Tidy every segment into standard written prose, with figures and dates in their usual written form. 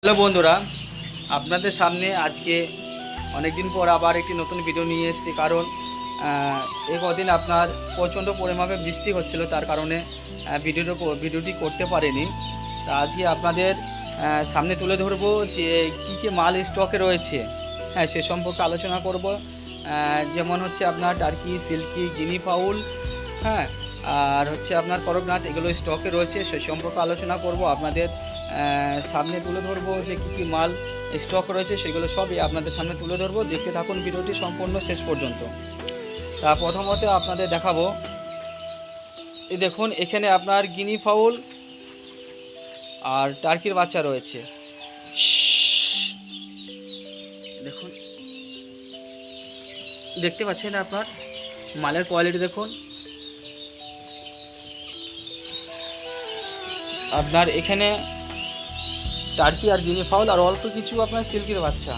Hello বন্ধুরা, আপনাদের সামনে আজকে অনেক দিন পর আবার একটি নতুন ভিডিও নিয়ে এসেছি। কারণ এই কদিন আপনার প্রচণ্ড পরিমাণে বৃষ্টি হচ্ছিল, তার কারণে ভিডিওটি করতে পারিনি। তা আজকে আপনাদের সামনে তুলে ধরবো যে কী কী মাল স্টকে রয়েছে, হ্যাঁ সে সম্পর্কে আলোচনা করব। যেমন হচ্ছে আপনার টার্কি, সিল্কি, গিনি ফাউল, হ্যাঁ আর হচ্ছে আপনার করকনাথ, এগুলো স্টকে রয়েছে, সে সম্পর্কে আলোচনা করব। আপনাদের সামনে তুলে ধরবো যে কী কী মাল স্টক রয়েছে, সেগুলো সবই আপনাদের সামনে তুলে ধরবো। দেখতে থাকুন ভিডিওটি সম্পূর্ণ শেষ পর্যন্ত। তা প্রথমত আপনাদের দেখাবো, এই দেখুন এখানে আপনার গিনি ফাউল আর টার্কির বাচ্চা রয়েছে। দেখুন, দেখতে পাচ্ছেন আপনার মালের কোয়ালিটি দেখুন। আপনার এখানে টার্কি আর গিনি ফাউল আর অল্প কিছু আপনার সিল্কের বাচ্চা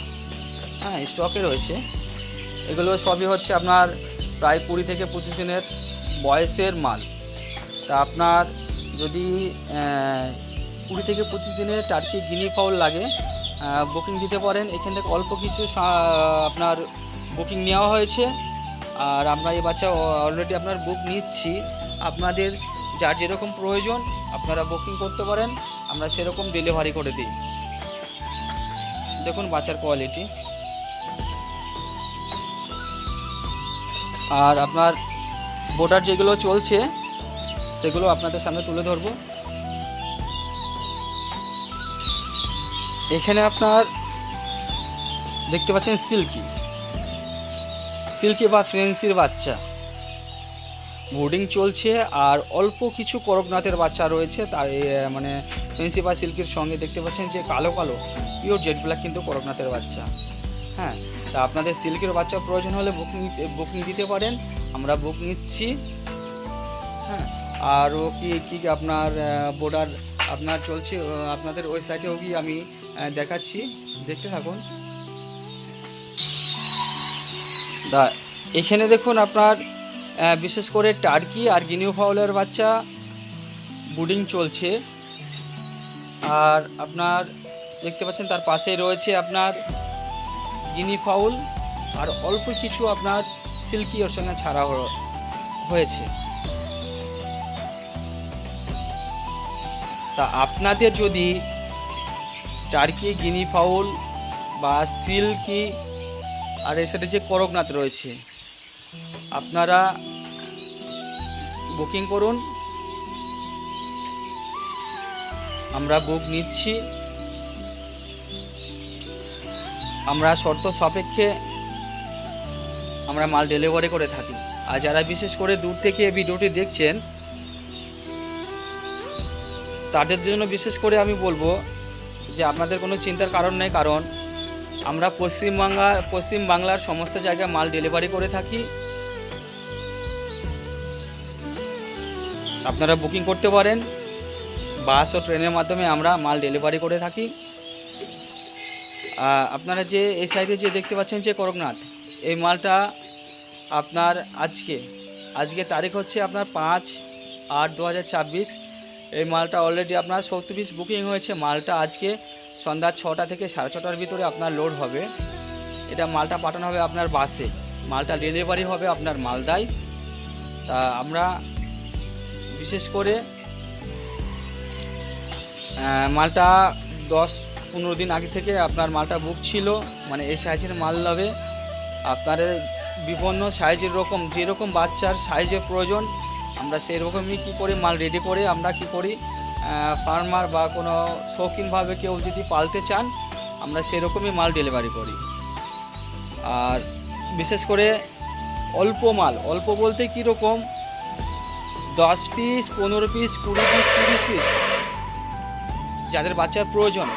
হ্যাঁ স্টকে রয়েছে। এগুলো সবই হচ্ছে আপনার প্রায় 20 থেকে 25 দিনের বয়সের মাল। তা আপনার যদি 20 থেকে 25 দিনের টার্কি, গিনি ফাউল লাগে, বুকিং দিতে পারেন। এখান থেকে অল্প কিছু আপনার বুকিং নেওয়া হয়েছে, আর আমরা এই বাচ্চা অলরেডি আপনার বুক নিচ্ছি। আপনাদের যার যেরকম প্রয়োজন আপনারা বুকিং করতে পারেন, আমরা সেরকম ডেলিভারি করে দিই। দেখুন বাচ্চার কোয়ালিটি। আর আপনার বর্ডার যেগুলো চলছে সেগুলো আপনাদের সামনে তুলে ধরব। এখানে আপনার দেখতে পাচ্ছেন সিল্কি বা ফ্রেন্সির বাচ্চা বোর্ডিং চলছে, আর অল্প কিছু করকনাথের বাচ্চা রয়েছে। তার মানে ফেন্সি বা সিল্কের সঙ্গে দেখতে পাচ্ছেন যে কালো কালো পিওর জেড ব্ল্যাক কিন্তু করকনাথের বাচ্চা। হ্যাঁ, তা আপনাদের সিল্কের বাচ্চা প্রয়োজন হলে বুকিং দিতে পারেন, আমরা বুক নিচ্ছি। হ্যাঁ, আরও কি আপনার বর্ডার আপনার চলছে আপনাদের ওই সাইডেও কি আমি দেখাচ্ছি, দেখতে থাকুন। দা এখানে দেখুন আপনার বিশেষ করে টার্কি আর গিনি ফাউলের বাচ্চা ব্রুডিং চলছে। আর আপনার দেখতে পাচ্ছেন তার পাশে রয়েছে আপনার গিনি ফাউল, আর অল্প কিছু আপনার সিল্কি ওর সঙ্গে ছাড়া হয়েছে। তা আপনাদের যদি টার্কি, গিনি ফাউল বা সিল্কি আর এর সাথে যে করকনাথ রয়েছে আপনারা বুকিং করুন, আমরা বুক নিচ্ছি। আমরা শর্ত সাপেক্ষে আমরা মাল ডেলিভারি করে থাকি। আর যারা বিশেষ করে দূর থেকে ভিডিওটি দেখছেন তাদের জন্য বিশেষ করে আমি বলবো যে আপনাদের কোনো চিন্তার কারণ নেই, কারণ আমরা পশ্চিম বাংলার সমস্ত জায়গায় মাল ডেলিভারি করে থাকি। আপনারা বুকিং করতে পারেন, বাস ও ট্রেনের মাধ্যমে আমরা মাল ডেলিভারি করে থাকি। আপনারা যে এই সাইডে যে দেখতে পাচ্ছেন যে করকনাথ, এই মালটা আপনার আজকে তারিখ হচ্ছে আপনার 5/8/2024। এই মালটা অলরেডি আপনার 70 পিস বুকিং হয়েছে। মালটা আজকে সন্ধ্যা 6টা থেকে 6:30টার ভিতরে আপনার লোড হবে। এটা মালটা পাঠানো হবে আপনার বাসে, মালটা ডেলিভারি হবে আপনার মালদায়। তা আমরা বিশেষ করে মালটা 10-15 দিন আগে থেকে আপনার মালটা বুক ছিল, মানে এই সাইজের মাল নেবে। আপনার বিভিন্ন সাইজের রকম যেরকম বাচ্চার সাইজের প্রয়োজন আমরা সেই রকমই কী করি মাল রেডি করে আমরা কী করি, ফার্মার বা কোনো শৌখিনভাবে কেউ যদি পালতে চান আমরা সেরকমই মাল ডেলিভারি করি। আর বিশেষ করে অল্প বলতে কীরকম 10 পিস, 15 পিস, 20 পিস, 30 পিস যাদের বাচ্চার প্রয়োজন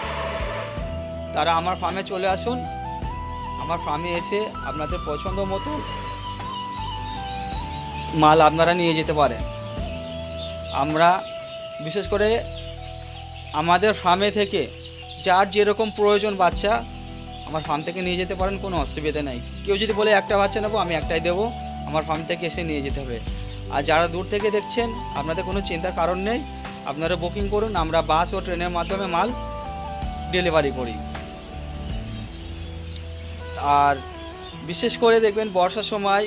তারা আমার ফার্মে চলে আসুন। আমার ফার্মে এসে আপনাদের পছন্দ মতো মাল আপনারা নিয়ে যেতে পারেন। আমরা বিশেষ করে আমাদের ফার্মে থেকে যার যেরকম প্রয়োজন বাচ্চা আমার ফার্ম থেকে নিয়ে যেতে পারেন, কোনো অসুবিধা নেই। কেউ যদি বলে একটা বাচ্চা নেবো, আমি একটাই দেবো, আমার ফার্ম থেকে এসে নিয়ে যেতে হবে। আর যারা দূর থেকে দেখছেন আপনাদের কোনো চিন্তার কারণ নেই, আপনারা বুকিং করুন, আমরা বাস ও ট্রেনের মাধ্যমে মাল ডেলিভারি করি। আর বিশেষ করে দেখবেন বর্ষার সময়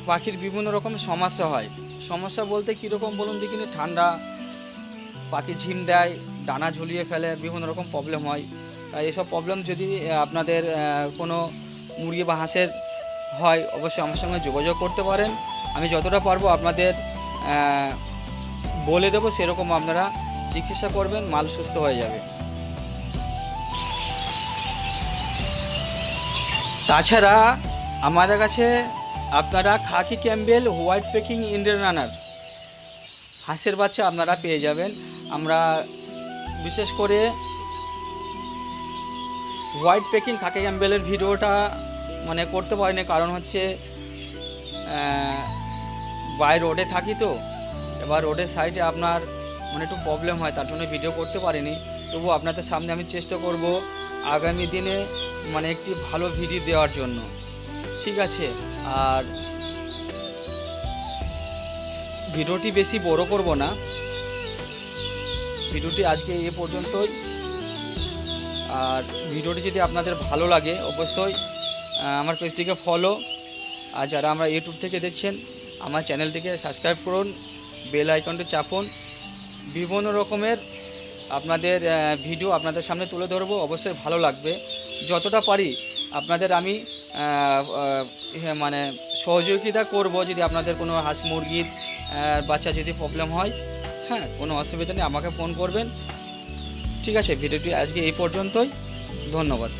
পাখির বিভিন্ন রকম সমস্যা হয়। সমস্যা বলতে কীরকম বলুন দেখিনি, ঠান্ডা, পাখি ঝিম দেয়, ডানা ঝুলিয়ে ফেলে, বিভিন্ন রকম প্রবলেম হয়। তাই এসব প্রবলেম যদি আপনাদের কোনো মুরগি বা হাঁসের হয়, অবশ্যই আমার সঙ্গে যোগাযোগ করতে পারেন। আমি যতটা পারবো আপনাদের বলে দেবো, সেরকম আপনারা চিকিৎসা করবেন, মাল সুস্থ হয়ে যাবে। তাছাড়া আমাদের কাছে আপনারা খাকি Campbell white packing Indian runner হাঁসের বাচ্চা আপনারা পেয়ে যাবেন। আমরা বিশেষ করে হোয়াইট পেকিং খাকি ক্যাম্বেলের ভিডিওটা মানে করতে পারিনি, কারণ হচ্ছে বাই রোডে থাকি, তো এবার রোডের সাইডে আপনার মানে একটু প্রবলেম হয়, তার জন্য ভিডিও করতে পারিনি। তবু আপনাদের সামনে আমি চেষ্টা করব আগামী দিনে মানে একটি ভালো ভিডিও দেওয়ার জন্য, ঠিক আছে? আর ভিডিওটি বেশি বড় করব না, ভিডিওটি আজকে এ পর্যন্তই। আর ভিডিওটি যদি আপনাদের ভালো লাগে অবশ্যই আমার পেজটিকে ফলো, আর যারা আমরা ইউটিউব থেকে দেখছেন আমার চ্যানেলটিকে সাবস্ক্রাইব করুন, বেল আইকনটি চাপুন। বিভিন্ন রকমের আপনাদের ভিডিও আপনাদের সামনে তুলে ধরবো, অবশ্যই ভালো লাগবে। যতটা পারি আপনাদের আমি মানে সহযোগিতা করব। যদি আপনাদের কোনো হাঁস মুরগির বাচ্চা যদি প্রবলেম হয়, হ্যাঁ, কোনো অসুবিধা নেই, আমাকে ফোন করবেন, ঠিক আছে? ভিডিওটি আজকে এই পর্যন্তই, ধন্যবাদ।